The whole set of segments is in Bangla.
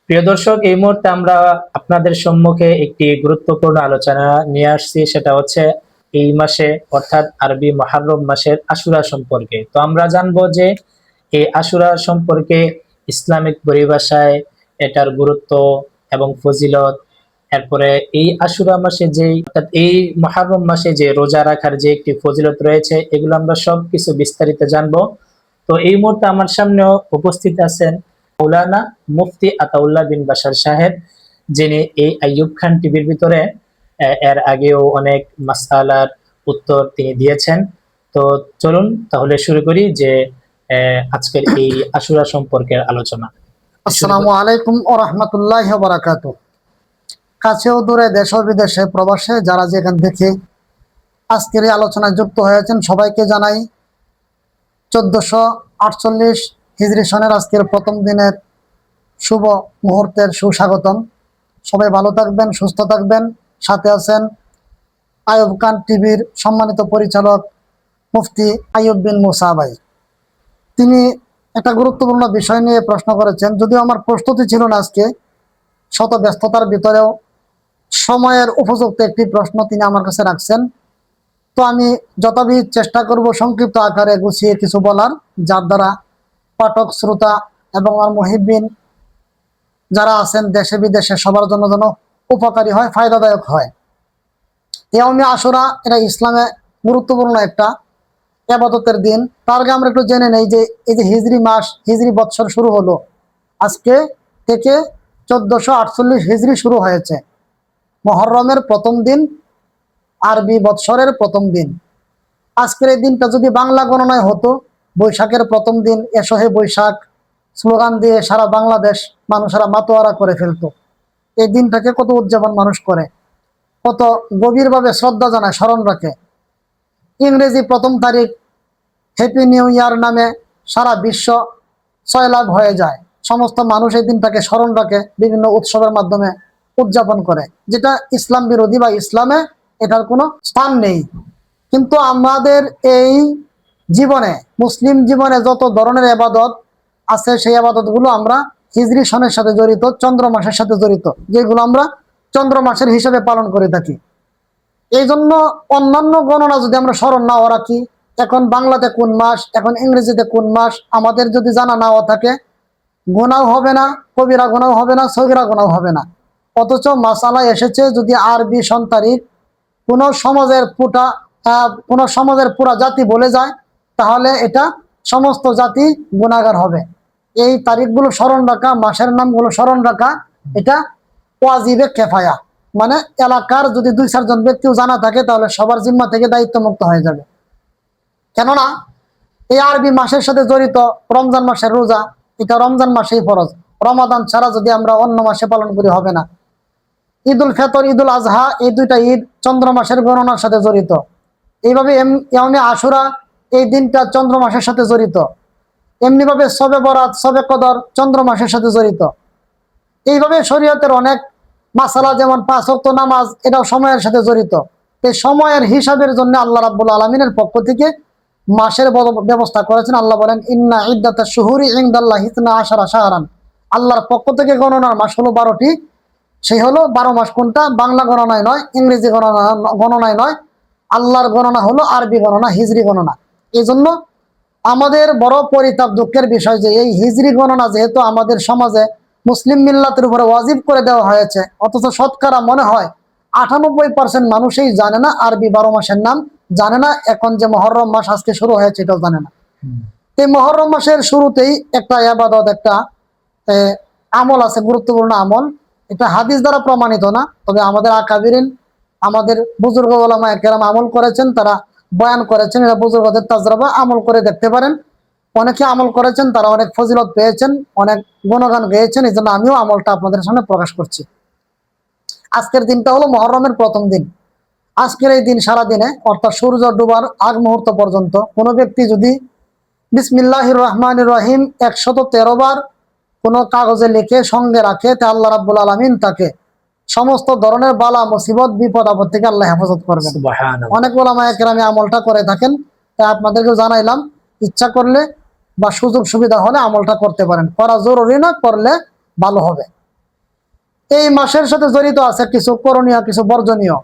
প্রিয় দর্শক, এই মুহূর্তে আমরা আপনাদের সম্মুখে একটি গুরুত্বপূর্ণ আলোচনা নিয়ে আসছি। সেটা হচ্ছে এই মাসে অর্থাৎ আরবি মুহররম মাসের আশুরা সম্পর্কে। তো আমরা জানবো যে এই আশুরা সম্পর্কে ইসলামিক পরিভাষায় এটার গুরুত্ব এবং ফজিলত। এরপরে এই আশুরা মাসে যে অর্থাৎ এই মুহররম মাসে যে রোজা রাখার যে একটি ফজিলত রয়েছে, এগুলো আমরা সবকিছু বিস্তারিত জানবো। তো এই মুহূর্তে আমার সামনে উপস্থিত আছেন মৌলানা মুফতি আতাউল্লাহ বিন বাশার সাহেব, যিনি এই আইয়ুব খান টিভির ভিতরে এর আগেও অনেক মাসআলার উত্তর তিনি দিয়েছেন। তো চলুন তাহলে শুরু করি যে আজকের এই আশুরা সম্পর্কের আলোচনা। আসসালামু আলাইকুম ওয়া রাহমাতুল্লাহি ওয়া বারাকাতুহু। কাছেও দূরে দেশ ও বিদেশে প্রবাসে যারা যেখান থেকে আজকের এই আলোচনায় যুক্ত হয়েছেন সবাইকে জানাই 1448 হিজরি সনের আজকের প্রথম দিনের শুভ মুহূর্তের সুস্বাগতম। সবাই ভালো থাকবেন, সুস্থ থাকবেন। সাথে আছেন আইয়ুব খান টিভির সম্মানিত পরিচালক মুফতি আইয়ুব বিন মুসা ভাই। তিনি একটা গুরুত্বপূর্ণ বিষয় নিয়ে প্রশ্ন করেছেন। যদিও আমার প্রস্তুতি ছিল না আজকে, শত ব্যস্ততার ভিতরেও সময়ের উপযুক্ত একটি প্রশ্ন তিনি আমার কাছে রাখছেন। তো আমি যথাবিধ চেষ্টা করব সংক্ষিপ্ত আকারে গুছিয়ে কিছু বলার, যার দ্বারা পাঠক শ্রোতা এবং আমার মুহিব্বিন যারা আছেন দেশে বিদেশে সবার জন্য যেন উপকারী হয়, ফায়দাদায়ক হয়। ইয়াউমে আশুরা এটা ইসলামে গুরুত্বপূর্ণ একটা ইবাদতের দিন। তার আগে আমরা একটু জেনে নেই যে এই যে হিজরি মাস, হিজরি বৎসর শুরু হলো আজকে থেকে 1448 হিজরি শুরু হয়েছে। মুহররমের প্রথম দিন, আরবি বৎসরের প্রথম দিন। আজকের এই দিনটা যদি বাংলা গণনায় হতো, বৈশাখের প্রথম দিন, এসো হে বৈশাখ স্লোগান দিয়ে সারা বাংলাদেশ মানুষেরা মাতোয়ারা করে ফেলতো। এই দিনটাকে কত উদযাপন মানুষ করে, কত গভীরভাবে শ্রদ্ধা জানায়, স্মরণ রাখে। ইংরেজি প্রথম তারিখ হ্যাপি নিউ ইয়ার নামে সারা বিশ্ব সয়লাভ হয়ে যায়। সমস্ত মানুষ এই দিনটাকে স্মরণ রাখে, বিভিন্ন উৎসবের মাধ্যমে উদযাপন করে, যেটা ইসলাম বিরোধী বা ইসলামে এটার কোনো স্থান নেই। কিন্তু আমাদের এই জীবনে, মুসলিম জীবনে যত ধরনের ইবাদত আছে, সেই ইবাদতগুলো আমরা হিজরি সনের সাথে জড়িত, চন্দ্র মাসের সাথে জড়িত, যেগুলো আমরা চন্দ্র মাসের হিসাবে পালন করে থাকি। এই জন্য অন্যান্য গণনা যদি আমরা স্মরণ নাও রাখি, এখন বাংলাতে কোন মাস, এখন ইংরেজিতে কোন মাস, আমাদের যদি জানা নাও থাকে, গোনাও হবে না, কবিরা গোনাও হবে না, সগীরা গোনাও হবে না। অথচ মাসালা এসেছে যদি আরবি সন তারিখ কোনো সমাজের পুরা জাতি বলে যায়, তাহলে এটা সমস্ত জাতি গুনাহগার হবে। এই তারিখগুলো স্মরণ রাখা, মাসের নামগুলো স্মরণ রাখা, এটা ওয়াজিবে কেফায়া, মানে এলাকার যদি 2-4 জন ব্যক্তিও জানা থাকে তাহলে সবার জিম্মা থেকে দায়িত্ব মুক্ত হয়ে যাবে। কেননা এই আরবি মাসের সাথে জড়িত রমজান মাসের রোজা, এটা রমজান মাসেই ফরজ। রমাদান ছাড়া যদি আমরা অন্য মাসে পালন করি হবে না। ঈদুল ফিতর, ঈদুল আজহা, এই দুইটা ঈদ চন্দ্র মাসের গণনার সাথে জড়িত। এইভাবে ইয়াউমে আশুরা এই দিনটা চন্দ্র মাসের সাথে জড়িত। এমনিভাবে শবে বরাত, শবে কদর চন্দ্র মাসের সাথে জড়িত। এইভাবে শরীয়তের অনেক মাসালা, যেমন 5 ওয়াক্ত নামাজ, এটাও সময়ের সাথে জড়িত। এই সময়ের হিসাবের জন্য আল্লাহ রাব্বুল আলামিনের পক্ষ থেকে মাসের ব্যবস্থা করেছেন। আল্লাহ বলেন, ইন্না ইদ্দাতাশ শুহুরি ইনদাল্লাহি 12 শাহরান। আল্লাহর পক্ষ থেকে গণনার মাস হলো 12টি। সেই হলো 12 মাস। কোনটা? বাংলা গণনায় নয়, ইংরেজি গণনায় নয়, আল্লাহর গণনা হলো আরবি গণনা, হিজরি গণনা। এই জন্য আমাদের বড় পরিতাপ, দুঃখের বিষয় যে এই হিজরি গণনা যেহেতু আমাদের সমাজে মুসলিম মিল্লাতের উপরে ওয়াজিব করে দেওয়া হয়েছে, অথচ শতকরা মনে হয় 98% মানুষই জানে না আরবি 12 মাসের নাম, জানে না এখন যে মুহররম মাস আজকে শুরু হয়েছে এটাও জানে না। এই মুহররম মাসের শুরুতেই একটা ইবাদত, একটা আমল আছে, গুরুত্বপূর্ণ আমল। এটা হাদিস দ্বারা প্রমাণিত না, তবে আমাদের আকাবিরিন, আমাদের বুজুর্গ ওলামায়ে কেরাম আমল করেছেন, তারা বয়ান করেছেন। এটা বুজুর্গদের তাজরাবা, আমল করে দেখতে পারেন। অনেকে আমল করেছেন, তারা অনেক ফজিলত পেয়েছেন, অনেক গুণগান গেয়েছেন। এই জন্য আমিও আমলটা আপনাদের সামনে প্রকাশ করছি। আজকের দিনটা হলো মুহররমের প্রথম দিন। আজকের এই দিন সারাদিনে, অর্থাৎ সূর্য ডুবার আগ মুহূর্ত পর্যন্ত কোনো ব্যক্তি যদি বিসমিল্লাহির রহমানির রহিম 113 বার কোনো কাগজে লিখে সঙ্গে রাখে, তা আল্লাহ রাব্বুল আলামিন তাকে সমস্ত ধরনের বালা মুসিবত, বিপদ আপদ থেকে আল্লাহ হেফাজত করবেন। অনেক ওলামায়ে কেরাম আমলটা করে থাকেন, তাই আপনাদেরকে জানাইলাম। ইচ্ছা করলে বা সুযোগ সুবিধা হলে আমলটা করতে পারেন, করা জরুরি না, করলে ভালো হবে। এই মাসের সাথে জড়িত আছে কিছু করণীয়, কিছু বর্জনীয়।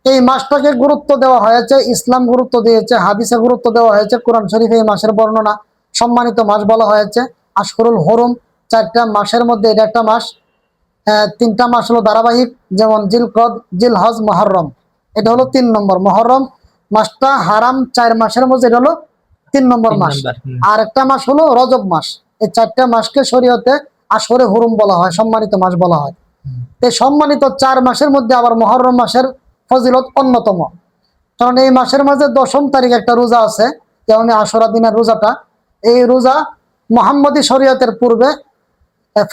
এই মাসটাকে গুরুত্ব দেওয়া হয়েছে, ইসলাম গুরুত্ব দিয়েছে, হাদিসে গুরুত্ব দেওয়া হয়েছে, কোরআন শরীফে এই মাসের বর্ণনা, সম্মানিত মাস বলা হয়েছে। আশহুরুল হুরুম, 4টা মাসের মধ্যে এটা একটা মাস। 3টা মাস হলো ধারাবাহিক, যেমন জিলকদ, জিলহজ, মুহররম। এটা হলো 3 নম্বর। মুহররম মাসটা হারাম 4 মাসের মধ্যে, এটা হলো 3 নম্বর মাস। আর একটা মাস হলো রজব মাস। এই 4টা মাসকে শরীয়তে আশহুরে হুরুম বলা হয়, সম্মানিত মাস বলা হয়। এই সম্মানিত 4 মাসের মধ্যে আবার মুহররম মাসের ফজিলত অন্যতম, কারণ এই মাসের মাঝে 10ম তারিখ একটা রোজা আছে, যেমন আশুরা দিনের রোজাটা। এই রোজা মুহাম্মদী শরীয়তের পূর্বে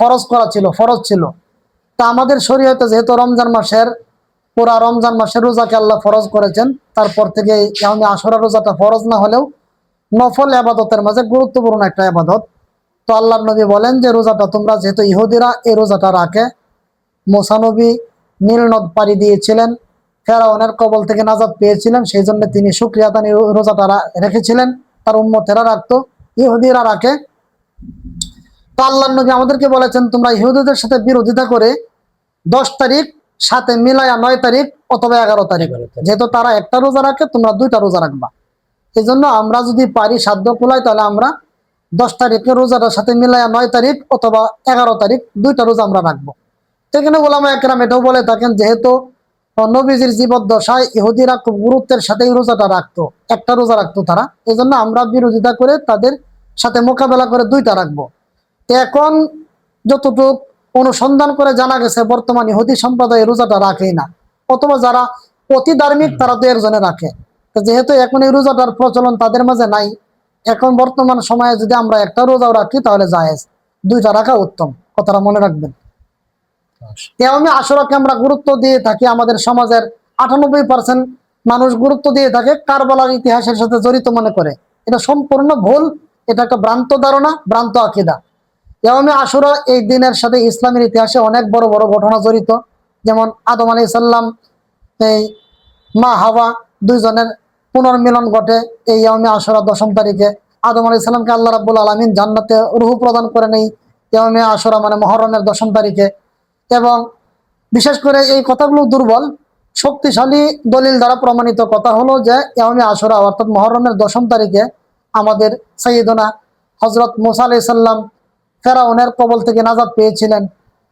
ফরজ করা ছিল, ফরজ ছিল। তা আমাদের শরীয়তে যেহেতু রমজান মাসের, পুরা রমজান মাসের রোজাকে আল্লাহ ফরজ করেছেন, তারপর থেকে এই আশুরা রোজাটা ফরজ না হলেও নফল আবাদতের মাঝে গুরুত্বপূর্ণ একটা আবাদত। তো আল্লাহর নবী বলেন যে রোজাটা তোমরা, যেহেতু ইহুদিরা এই রোজাটা রাখে, মুসা নবী নীল নদ পাড়ি দিয়েছিলেন, ফেরাউনের কবল থেকে নাজাত পেয়েছিলেন, সেই জন্য তিনি শুকরিয়া আদায় রোজাটা রেখেছিলেন। তার উম্মতেরা রাখতো, ইহুদিরা রাখে। তো আল্লাহর নবী আমাদেরকে বলেছেন তোমরা ইহুদিদের সাথে বিরোধিতা করে 10 তারিখ সাথে মিলায়া 9 তারিখ অথবা 11 তারিখ, যেহেতু তারা একটা রোজা রাখে, তোমরা 2টা রোজা রাখবা। এই জন্য আমরা যদি পারি সাধ্য কুলাই, তাহলে আমরা 10 তারিখের রোজাটার সাথে মিলায়া 9 তারিখ অথবা 11 তারিখ 2টা রোজা আমরা রাখবো। তো এখানে ওলামা একরাম এটাও বলে থাকেন, যেহেতু নবীজির জীবদ্দশায় ইহুদিরা খুব গুরুত্বের সাথে এই রোজাটা রাখতো, একটা রোজা রাখতো তারা, এই জন্য আমরা বিরোধিতা করে তাদের সাথে মোকাবেলা করে 2টা রাখবো। তো এখন যতটুকু অনুসন্ধান করে জানা গেছে, বর্তমান ইহুদি সম্প্রদায় এই রোজাটা রাখেই না, অথবা যারা অতি ধার্মিক তারা 2-1 রাখে। তো যেহেতু এখন এই রোজাটার প্রচলন তাদের মাঝে নাই, এখন বর্তমান সময়ে যদি আমরা একটা রোজাও রাখি তাহলে জায়েজ, 2টা রাখা উত্তম, কথাটা মনে রাখবেন। তেমনি আশুরাকে আমরা গুরুত্ব দিয়ে থাকি, আমাদের সমাজের 98% মানুষ গুরুত্ব দিয়ে থাকে কারবালার ইতিহাসের সাথে জড়িত মনে করে। এটা সম্পূর্ণ ভুল, এটা একটা ভ্রান্ত ধারণা, ভ্রান্ত আকীদা। ইয়াউমে আশুরা এই দিনের সাথে ইসলামের ইতিহাসে অনেক বড় বড় ঘটনা জড়িত, যেমন আদম আলাইহিস সালাম, এই মা হাওয়া, 2 জনের পুনর্মিলন ঘটে এই ইয়াউমে আশুরা 10ম তারিখে। আদম আলাইহিস সালামকে আল্লাহ রাব্বুল আলামিন জান্নাতে রূহ প্রদান করেন এই ইয়াউমে আশুরা মানে মুহররমের 10ম তারিখে। এবং বিশেষ করে এই কথাগুলো দুর্বল, শক্তিশালী দলিল দ্বারা প্রমাণিত কথা হলো যে ইয়াউমে আশুরা অর্থাৎ মুহররমের 10ম তারিখে আমাদের সাইয়্যিদনা হযরত মুসা আলাইহিস সালাম ফেরাউনের কবল থেকে নাজাত পেয়েছিলেন,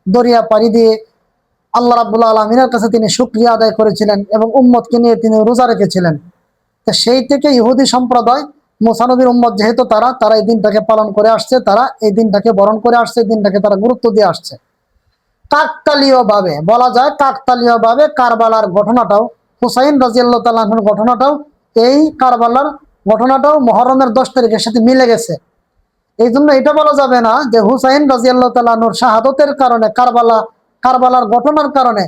দরিয়া পাড়ি দিয়ে আল্লাহ রাব্বুল আলামিনের কাছে তিনি শুকরিয়া আদায় করেছিলেন এবং উম্মতকে নিয়ে তিনি রোজা রেখেছিলেন। তো সেই থেকে ইহুদি সম্প্রদায়, মুসা নবীর উম্মত যেহেতু তারা এই দিনটাকে পালন করে আসছে, তারা এই দিনটাকে বরণ করে আসছে, এই দিনটাকে তারা গুরুত্ব দিয়ে আসছে। কাকতালীয় ভাবে বলা যায়, কাকতালীয় ভাবে কারবালার ঘটনাটাও, হুসাইন রাদিয়াল্লাহু তাআলা আনহুর ঘটনাটাও, এই কারবালার ঘটনাটাও মুহররমের 10 তারিখের সাথে মিলে গেছে। এই জন্য এটা বলা যাবে না যে হুসাইন রাদিয়াল্লাহু তাআলা আনহুর শাহাদতের কারণে, কারবালার ঘটনার কারণে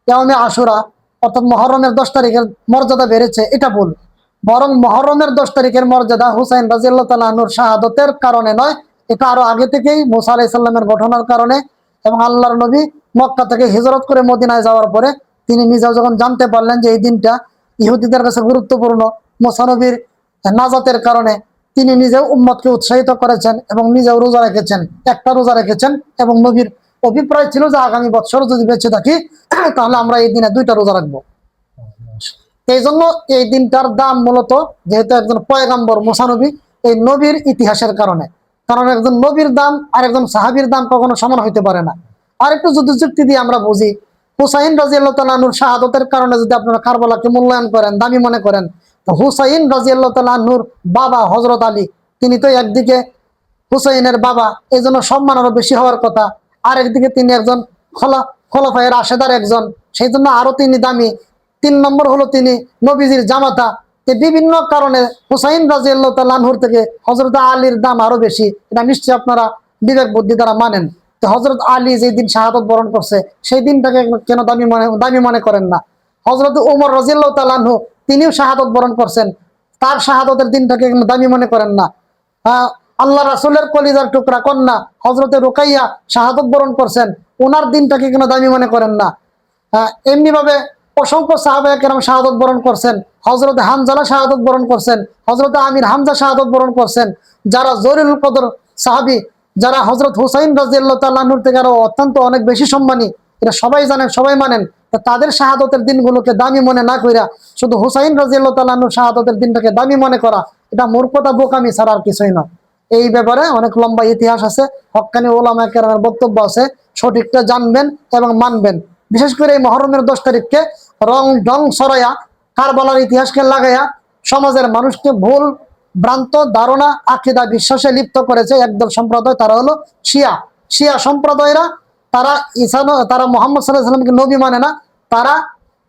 ইয়াউমে আশুরা অর্থাৎ মুহররমের 10 তারিখের মর্যাদা বেড়েছে, এটা ভুল। বরং মুহররমের 10 তারিখের মর্যাদা হুসাইন রাদিয়াল্লাহু তাআলা আনহুর শাহাদতের কারণে নয়, এটা আরো আগে থেকেই মুসা আলাইহিস সালামের ঘটনার কারণে। এবং আল্লাহর নবী মক্কা থেকে হিজরত করে মদিনায় যাওয়ার পরে তিনি নিজেও যখন জানতে পারলেন যে এই দিনটা ইহুদিদের কাছে গুরুত্বপূর্ণ, মুসা নবীর নাজাতের কারণে তিনি নিজেও উম্মতকে উৎসাহিত করেছেন এবং নিজেও রোজা রেখেছেন, একটা রোজা রেখেছেন। এবং নবীর অভিপ্রায় ছিল যে আগামী বছর যদি বেঁচে থাকি তাহলে আমরা এই দিনে 2টা রোজা রাখবো। এই জন্য এই দিনটার দাম মূলত, যেহেতু একজন পয়গম্বর মুসা নবী, এই নবীর ইতিহাসের কারণে। কারণ একজন নবীর দাম আর একজন সাহাবীর দাম কখনো সমান হইতে পারে না। আর একটু যুক্তি দিয়ে আমরা বুঝি, হুসাইন রাদিয়াল্লাহু তাআলা আনহুর শাহাদতের কারণে যদি আপনারা কারবালাকে মূল্যায়ন করেন, দামি মনে করেন, তো হুসাইন রাদিয়াল্লাহু তাআলা আনহুর বাবা হযরত আলী, তিনি তো একদিকে হুসাইনের বাবা, এই জন্য সম্মান আরো বেশি হওয়ার কথা। আর একদিকে তিনি একজন খোলাফায়ে রাশেদার একজন, সেই জন্য আরো তিনি দামি। 3 নম্বর হলো তিনি নবীজির জামাতা। বিভিন্ন কারণে হুসাইন রাদিয়াল্লাহু তাআলা আনহুর থেকে হযরত আলীর দাম আরো বেশি। এটা নিশ্চয়ই আপনারা বিবেক বুদ্ধি দ্বারা মানেন। তো হযরত আলী যেই দিন শাহাদত বরণ করছে, সেই দিনটাকে কেন দামি মনে করেন না? হযরত ওমর রাদিয়াল্লাহু তাআলা আনহু তিনিও শাহাদত বরণ করছেন, তার শাহাদতের দিনটাকে দামি মনে করেন না? আল্লাহ রাসূলের কলিজার টুকরা কন্যা হযরতে রুকাইয়া শাহাদত বরণ করছেন, ওনার দিনটাকে কেন দামি মনে করেন না? এমনি ভাবে অসংখ্য সাহাবায়ে কেরাম শাহাদত বরণ করছেন। হযরতে হামজালা শাহাদত বরণ করছেন, হযরতে আমির হামজা শাহাদত বরণ করছেন। যারা জলিলুল কদর সাহাবী, যারা হযরত হুসাইন রাদিয়াল্লাহু তাআলা আনহুর থেকে আরো অত্যন্ত অনেক বেশি সম্মানী, এটা সবাই জানেন, সবাই মানেন। তা তাদের শাহাদতের দিনগুলোকে দামি মনে না কইরা শুধু হুসাইন রাদিয়াল্লাহু তাআলা আনহুর শাহাদতের দিনটাকে দামি মনে করা, এটা মূর্খতা, বোকামি ছাড়া আর কিছুই না। এই ব্যাপারে অনেক লম্বা ইতিহাস আছে, হক্কানি ওলামায়ে কেরামের বক্তব্য আছে, সঠিকটা জানবেন এবং মানবেন। বিশেষ করে এই মহরমের 10 তারিখকে রং ঢং সরাইয়া, কারবালার ইতিহাসকে লাগাইয়া সমাজের মানুষকে ভুল ভ্রান্ত ধারণা, আকীদা, বিশ্বাসে লিপ্ত করেছে একদল সম্প্রদায়, তারা হলো শিয়া। শিয়া সম্প্রদায়রা তারা তারা মুহাম্মদ সাল্লাল্লাহু আলাইহি ওয়াসাল্লামকে নবী মানে না, তারা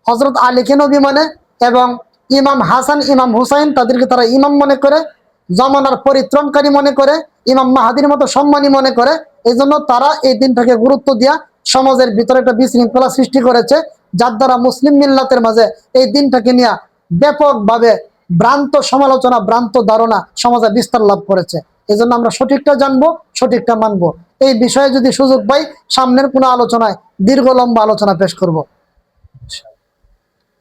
হযরত আলীকে নবী মানে এবং ইমাম হাসান, ইমাম হুসাইন তাদেরকে তারা ইমাম মনে করে, জমানার পরিত্রাণকারী মনে করে, ইমাম মাহাদির মতো সম্মানী মনে করে। এই জন্য তারা এই দিনটাকে গুরুত্ব দিয়া সমাজের ভিতরে একটা বিশৃঙ্খলা সৃষ্টি করেছে, যার দ্বারা মুসলিম মিল্লাতের মাঝে এই দিনটাকে নিয়ে ব্যাপকভাবে ভ্রান্ত সমালোচনা, ভ্রান্ত ধারণা সমাজে বিস্তার লাভ করেছে। এই জন্য আমরা সঠিকটা জানবো, সঠিকটা মানবো। এই বিষয়ে যদি সুযোগ পাই সামনের কোনো আলোচনায় দীর্ঘ লম্বা আলোচনা পেশ করব।